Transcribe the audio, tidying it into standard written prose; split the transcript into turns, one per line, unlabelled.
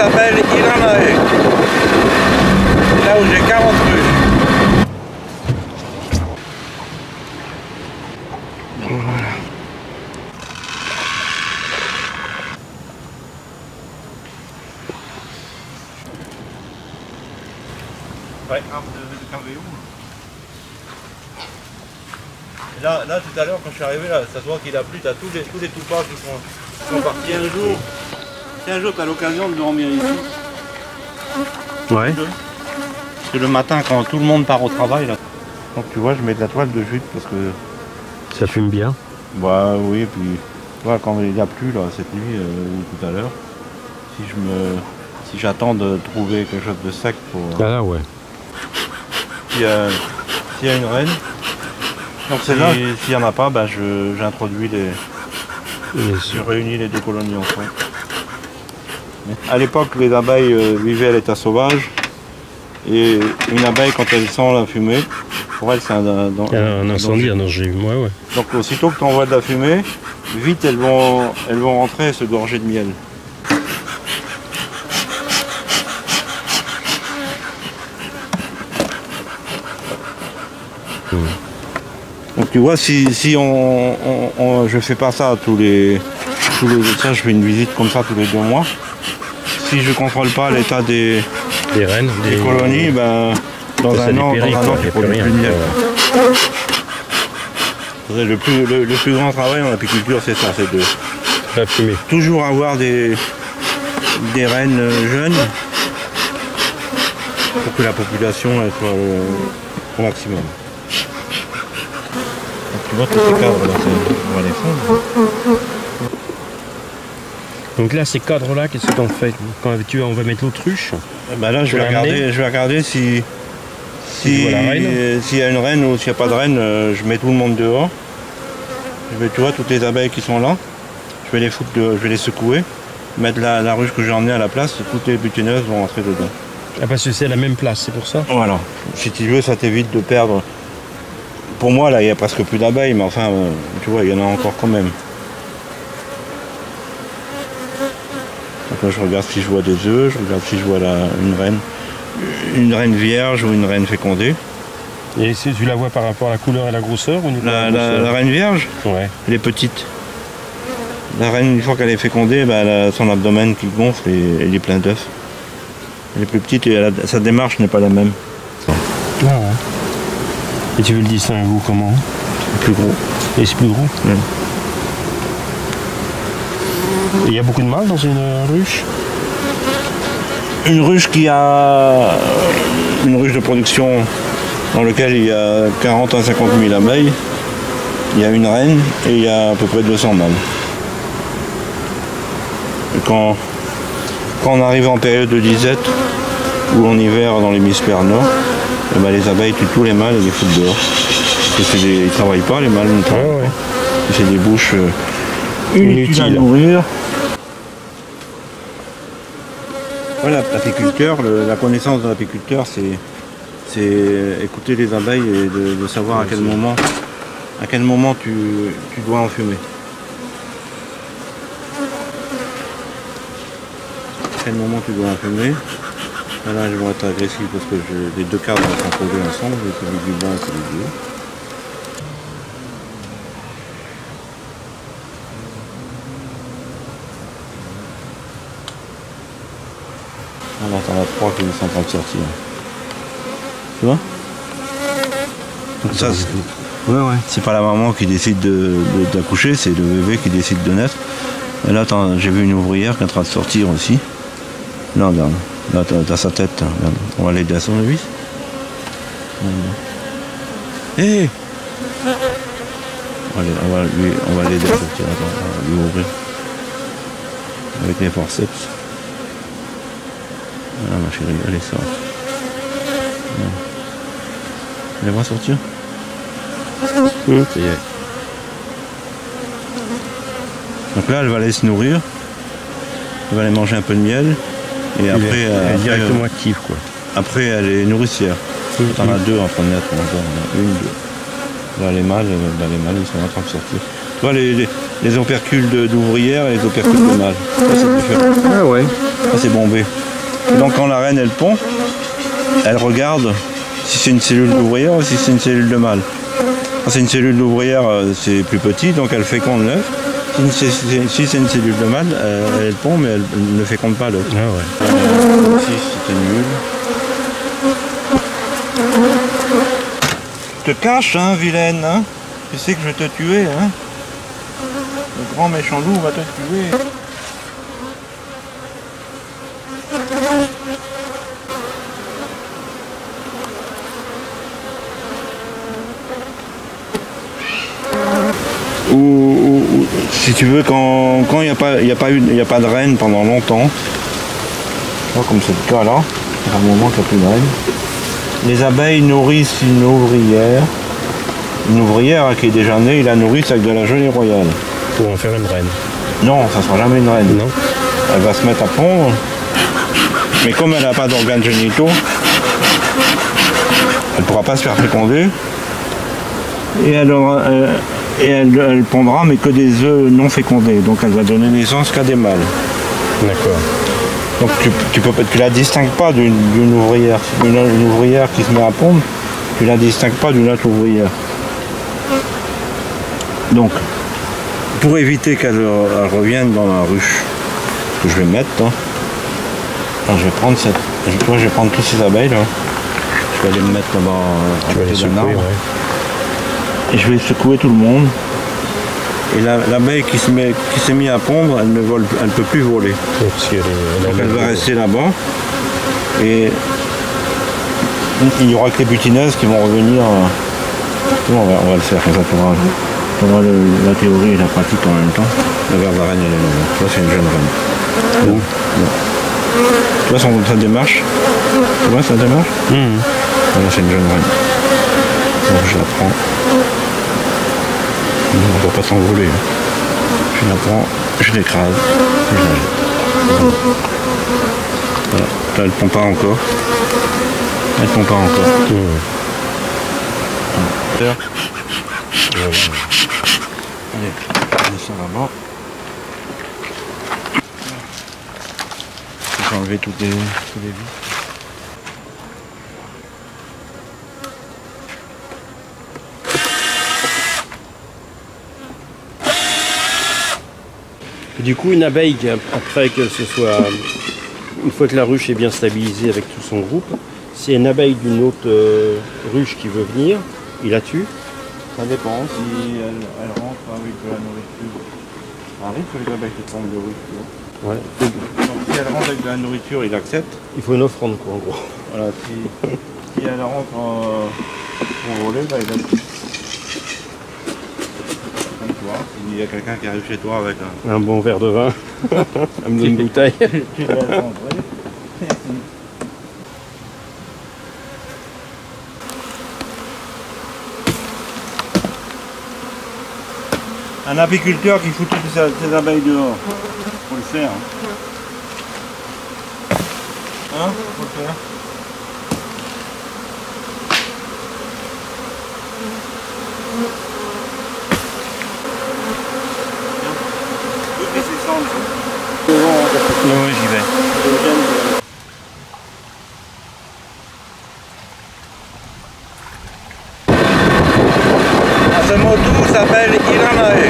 s'appelle Ilanae. Là où j'ai 40 ruches. Voilà. Ouais, de Carvéo. Là, tout à l'heure, quand je suis arrivé, là, ça se voit qu'il a plu, tu as tous les toupards qui sont partis un jour. Si un jour tu as l'occasion de dormir ici. Ouais. Parce que le matin, quand tout le monde part au travail, là, donc tu vois, je mets de la toile de jute parce que...
Ça fume bien.
Bah oui, et puis tu vois, quand il a plu là, cette nuit ou tout à l'heure, si j'attends de trouver quelque chose de sec pour...
Ah là, ouais.
S'il y a une reine, donc s'il n'y en a pas, ben j'introduis je réunis les deux colonies ensemble. À l'époque, les abeilles vivaient à l'état sauvage, et une abeille, quand elle sent la fumée, pour elle c'est
un incendie, un danger. Ouais.
Donc aussitôt que tu envoies de la fumée, vite elles vont rentrer et se gorger de miel. Donc tu vois, si je fais pas ça tous les ça, je fais une visite comme ça tous les 2 mois. Si je contrôle pas l'état des
reines,
des colonies, ben, dans un an, tu produis plus de miel. Le plus grand travail en apiculture, c'est ça, c'est de
la fumée.
Toujours avoir des reines jeunes pour que la population soit au maximum. Donc, tu vois tous ces cadres là, on va les fondre.
Donc là, ces cadres-là, qu'est-ce que tu en fais? Quand on va mettre l'autruche?
Ben là, je vais regarder s'il y a une reine ou s'il n'y a pas de reine, je mets tout le monde dehors. Tu vois, toutes les abeilles qui sont là, je vais les secouer, mettre la ruche que j'ai emmenée à la place, toutes les butineuses vont rentrer dedans.
Ah, parce que c'est à la même place, c'est pour ça?
Voilà. Si tu veux, ça t'évite de perdre. Pour moi, là, il n'y a presque plus d'abeilles, mais enfin, tu vois, il y en a encore quand même. Donc là, je regarde si je vois des œufs, je regarde si je vois une reine vierge ou une reine fécondée.
Et si tu la vois par rapport à la couleur et la grosseur?
La reine vierge,
ouais.
Elle est petite. La reine, une fois qu'elle est fécondée, ben, elle a son abdomen qui gonfle et elle est plein d'œufs. Elle est plus petite et sa démarche n'est pas la même.
Ah ouais. Et tu veux le distinguer comment?
C'est plus gros.
Et c'est plus gros?
Ouais.
Et il y a beaucoup de mâles dans une ruche?
Une ruche une ruche de production dans laquelle il y a 40 à 50 000 abeilles. Il y a une reine et il y a à peu près 200 mâles. Et quand on arrive en période de disette ou en hiver dans l'hémisphère nord, eh ben les abeilles tuent tous les mâles et les foutent dehors. Parce que ils ne travaillent pas les mâles non plus.
Ouais.
C'est des bouches inutiles à nourrir. Voilà, l'apiculteur, la connaissance de l'apiculteur, c'est écouter les abeilles et de savoir à quel moment tu dois enfumer. À quel moment tu dois enfumer. Là, je vais être agressif parce que les deux cadres vont s'imposer ensemble, celui du blanc et celui du haut. Alors, t'en as 3 qui sont en train de sortir. Tu vois? Donc ça, c'est pas la maman qui décide d'accoucher, c'est le bébé qui décide de naître. Et là, j'ai vu une ouvrière qui est en train de sortir aussi. Là, regarde. Là, t'as sa tête. Regarde. On va l'aider à son vis. Hé! On va l'aider à sortir. Attends, on va lui ouvrir. Avec les forceps. Ah, ma chérie, allez, sort. Elle va sortir? Ça y est. Donc là, elle va aller se nourrir. Elle va aller manger un peu de miel. Et après,
elle est directement active, quoi.
Après, elle est nourricière. T'en as 2 en train de naître. Une, deux. Là, les mâles, ils sont en train de sortir. Tu vois, les opercules d'ouvrière et les opercules de mâles. Ça, c'est différent.
Ah ouais.
Ça c'est bombé. Et donc quand la reine elle pond, elle regarde si c'est une cellule d'ouvrière ou si c'est une cellule de mâle. Quand c'est une cellule d'ouvrière, c'est plus petit, donc elle féconde l'œuf. Si c'est une cellule de mâle, elle pond, mais elle ne féconde pas l'œuf.
Ah ouais.
Si c'était nul. Tu te caches, hein, vilaine, hein? Tu sais que je vais te tuer, hein? Le grand méchant loup va te tuer. Ou si tu veux, quand il n'y a pas de reine pendant longtemps, comme c'est le cas là, à un moment qu'il n'y a plus de reine, les abeilles nourrissent une ouvrière qui est déjà née, ils la nourrissent avec de la gelée royale.
Pour en faire une reine.
Non, ça ne sera jamais une reine.
Non.
Elle va se mettre à pondre, mais comme elle n'a pas d'organes génitaux, elle ne pourra pas se faire féconder. Et elle pondra, mais que des œufs non fécondés. Donc elle va donner naissance qu'à des mâles.
D'accord.
Donc tu la distingues pas d'une ouvrière. Une ouvrière qui se met à pondre, tu la distingues pas d'une autre ouvrière. Donc, pour éviter qu'elle revienne dans la ruche que je vais mettre, hein, je vais prendre je vais prendre tous ces abeilles là. Je vais aller me mettre là-bas à côté d'un arbre. Ouais. Et je vais secouer tout le monde. Et l'abeille qui s'est mise à pondre, elle ne peut plus voler. Donc elle va rester là-bas. Et il n'y aura que les butineuses qui vont revenir. On va le faire comme ça. On aura la théorie et la pratique en même temps. Regarde la reine, elle est là. Tu vois, c'est une jeune reine. Bon. Tu vois sa démarche. Tu vois sa démarche. Voilà, c'est une jeune reine. Donc je la prends. On ne va pas s'envoler. Je la prends, je l'écrase, et je la jette. Voilà. Là, elle ne pond pas encore. Elle ne pond pas encore. Allez, on met ça là-bas. Je vais enlever tous les vis.
Du coup, une abeille, après que ce soit, une fois que la ruche est bien stabilisée avec tout son groupe, s'il y a une abeille d'une autre ruche qui veut venir, il la tue.
Ça dépend, si elle rentre avec de la nourriture. Ça arrive que les abeilles se trompent de ruche.
Ouais.
Donc si elle rentre avec de la nourriture, il accepte.
Il faut une offrande, quoi, en gros.
Voilà, si elle rentre pour voler, bah, il accepte. Il y a quelqu'un qui arrive chez toi avec
un bon verre de vin, une bonne bouteille.
Tu vas le rentrer. Un apiculteur qui fout toutes ses abeilles dehors. Faut le faire. Hein? Faut le faire. Oui, j'y vais. Ce moto s'appelle Iranae.